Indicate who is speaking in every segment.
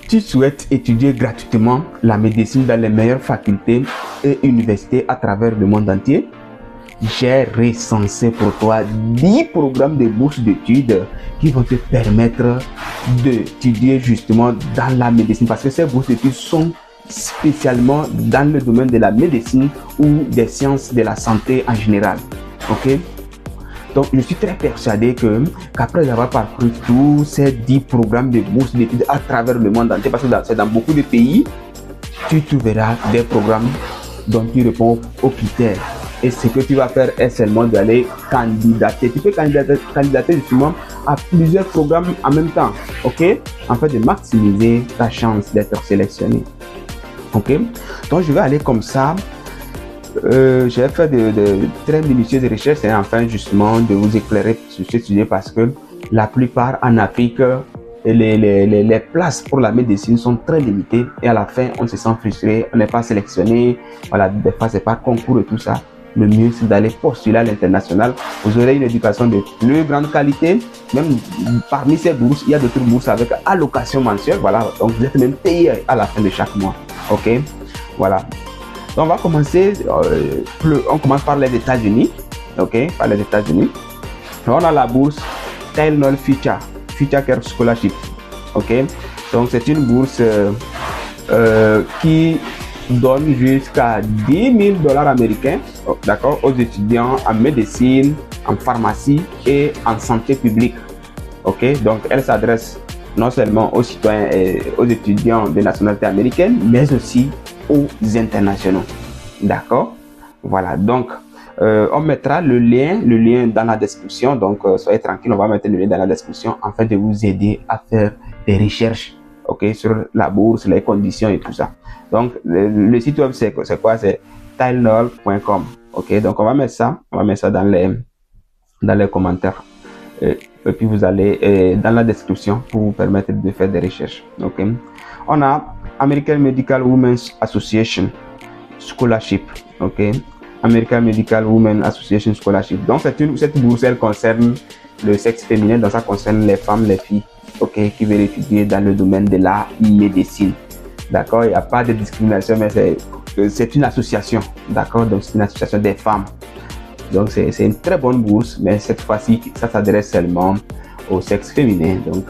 Speaker 1: tu souhaites étudier gratuitement la médecine dans les meilleures facultés et universités à travers le monde entier, j'ai recensé pour toi 10 programmes de bourse d'études qui vont te permettre d'étudier justement dans la médecine, parce que ces bourses d'études sont spécialement dans le domaine de la médecine ou des sciences de la santé en général. Ok? Donc, je suis très persuadé qu'après avoir parcouru tous ces 10 programmes de bourse d'études à travers le monde entier, parce que c'est dans beaucoup de pays, tu trouveras des programmes dont tu réponds aux critères. Et ce que tu vas faire est seulement d'aller candidater. Tu peux candidater justement à plusieurs programmes en même temps, ok? En fait, de maximiser ta chance d'être sélectionné. Ok? Donc, je vais aller comme ça. J'ai fait de très minutieuses recherches et enfin justement de vous éclairer sur ce sujet, parce que la plupart en Afrique, les places pour la médecine sont très limitées et à la fin on se sent frustré, on n'est pas sélectionné. Voilà, des fois c'est par concours et tout ça. Le mieux c'est d'aller postuler à l'international. Vous aurez une éducation de plus grande qualité. Même parmi ces bourses, il y a d'autres bourses avec allocation mensuelle. Voilà, donc vous êtes même payé à la fin de chaque mois. Ok, voilà. Donc on va commencer, on commence par les États-Unis, ok, par les États-Unis. On a la bourse Tylenol Future Care Scholarship, ok. Donc c'est une bourse qui donne jusqu'à $10,000 américains, d'accord, aux étudiants en médecine, en pharmacie et en santé publique, ok. Donc elle s'adresse non seulement aux citoyens et aux étudiants de nationalité américaine, mais aussi aux internationaux, d'accord. Voilà, donc on mettra le lien dans la description, donc soyez tranquille, on va mettre le lien dans la description afin de vous aider à faire des recherches, ok, sur la bourse, les conditions et tout ça. Donc le site web c'est quoi? C'est Tylenol.com, ok. Donc on va mettre ça dans les commentaires et puis vous allez dans la description pour vous permettre de faire des recherches, ok. On a American Medical Women's Association Scholarship, ok. American Medical Women Association Scholarship. Donc cette bourse, elle concerne le sexe féminin, donc ça concerne les femmes, les filles, ok, qui veulent étudier dans le domaine de la médecine, d'accord. Il n'y a pas de discrimination, mais c'est une association, d'accord. Donc c'est une association des femmes. Donc c'est une très bonne bourse, mais cette fois-ci, ça s'adresse seulement au sexe féminin, donc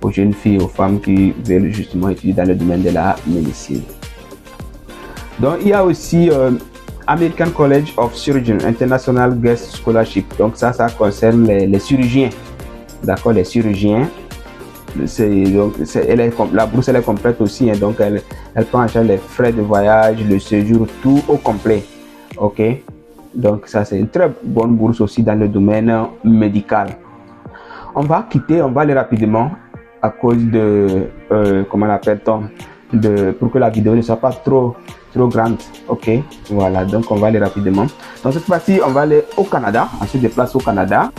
Speaker 1: aux jeunes filles, aux femmes qui veulent justement étudier dans le domaine de la médecine. Donc il y a aussi American College of Surgeons International Guest Scholarship. Donc ça concerne les chirurgiens, d'accord, les chirurgiens. La bourse elle est complète aussi, hein, donc elle prend en charge les frais de voyage, le séjour, tout au complet, ok. Donc ça c'est une très bonne bourse aussi dans le domaine médical. On va aller rapidement à cause de comment l'appelle-t-on, pour que la vidéo ne soit pas trop grande, ok. Voilà, donc on va aller rapidement. Donc cette fois-ci on va aller au Canada, on se déplace au Canada,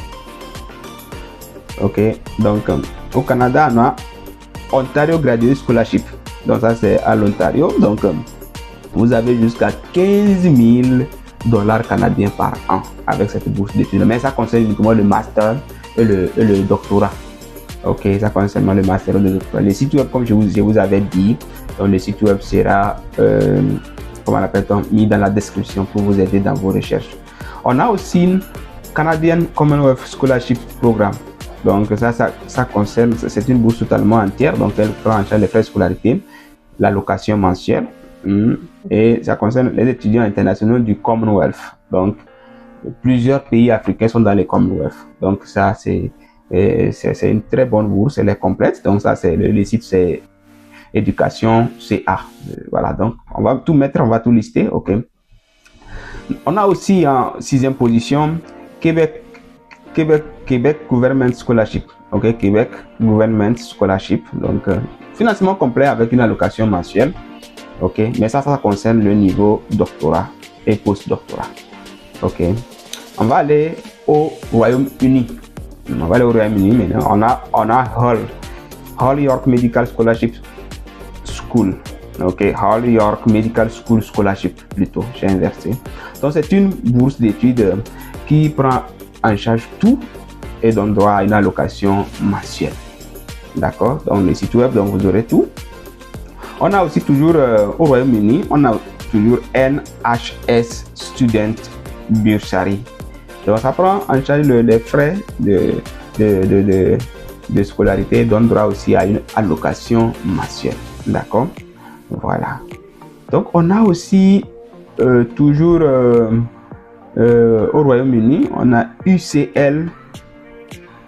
Speaker 1: ok. Donc au Canada on a Ontario Graduate Scholarship, donc ça c'est à l'Ontario. Donc vous avez jusqu'à $15,000 canadiens par an avec cette bourse d'études, mais ça concerne uniquement le master et le doctorat, ok. Ça concerne seulement le master et le doctorat. Le site web, comme je vous avais dit, donc le site web sera comment l'appelle-t-on, mis dans la description pour vous aider dans vos recherches. On a aussi Canadian Commonwealth Scholarship Program. Donc ça concerne, c'est une bourse totalement entière, donc elle prend en charge les frais de scolarité, l'allocation mensuelle, et ça concerne les étudiants internationaux du Commonwealth. Donc plusieurs pays africains sont dans les Commonwealth. Donc ça c'est une très bonne bourse, elle est complète. Donc ça c'est le site, c'est éducation CA. Voilà, donc on va tout mettre, on va tout lister, ok. On a aussi en 6e position Québec Government Scholarship, ok. Québec Government Scholarship, donc financement complet avec une allocation mensuelle, ok. Mais ça concerne le niveau doctorat et post-doctorat, ok. On va aller au Royaume-Uni. Maintenant on a Hull York Medical Scholarship School, ok. Hull York Medical School Scholarship, plutôt, j'ai inversé. Donc c'est une bourse d'études qui prend en charge tout et donne droit à une allocation mensuelle, d'accord. Donc le site web, donc vous aurez tout, On a aussi toujours au Royaume-Uni, on a toujours NHS Student Bursary. Donc ça prend en charge les frais de scolarité, donne droit aussi à une allocation mensuelle. D'accord? Voilà. Donc on a aussi toujours au Royaume-Uni, on a UCL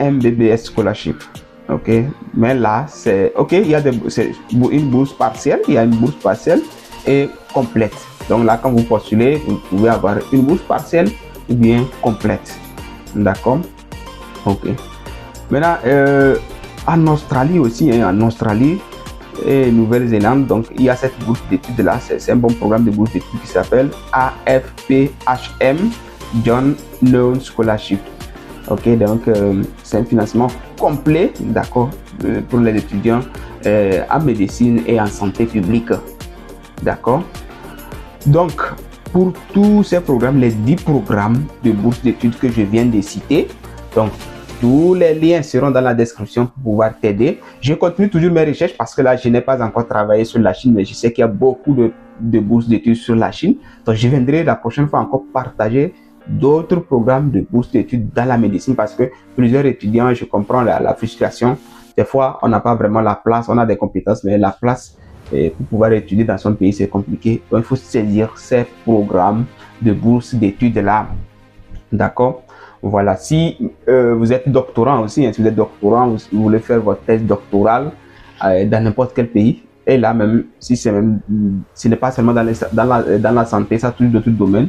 Speaker 1: MBBS Scholarship. Ok, mais là c'est ok, il y a une bourse partielle, il y a une bourse partielle et complète. Donc là, quand vous postulez, vous pouvez avoir une bourse partielle ou bien complète. D'accord? Ok. Maintenant, en Australie aussi, en Australie et Nouvelle-Zélande, donc il y a cette bourse d'études là, c'est un bon programme de bourse d'études qui s'appelle AFPHM John Loan Scholarship. Ok, donc c'est un financement complet, d'accord, pour les étudiants en médecine et en santé publique. D'accord? Donc, pour tous ces programmes, les 10 programmes de bourse d'études que je viens de citer, donc tous les liens seront dans la description pour pouvoir t'aider. Je continue toujours mes recherches parce que là, je n'ai pas encore travaillé sur la Chine, mais je sais qu'il y a beaucoup de bourses d'études sur la Chine. Donc, je viendrai la prochaine fois encore partager d'autres programmes de bourse d'études dans la médecine parce que plusieurs étudiants, je comprends la frustration. Des fois, on n'a pas vraiment la place, on a des compétences, mais la place pour pouvoir étudier dans son pays, c'est compliqué. Donc, il faut saisir ces programmes de bourse d'études là. D'accord? Voilà. Si vous êtes doctorant aussi, hein, si vous êtes doctorant, vous voulez faire votre thèse doctorale dans n'importe quel pays, et là même, si ce n'est pas seulement dans la santé, ça touche d'autres domaines,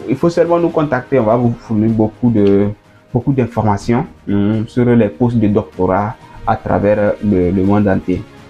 Speaker 1: il faut seulement nous contacter, on va vous fournir beaucoup d'informations sur les postes de doctorat à travers le monde entier.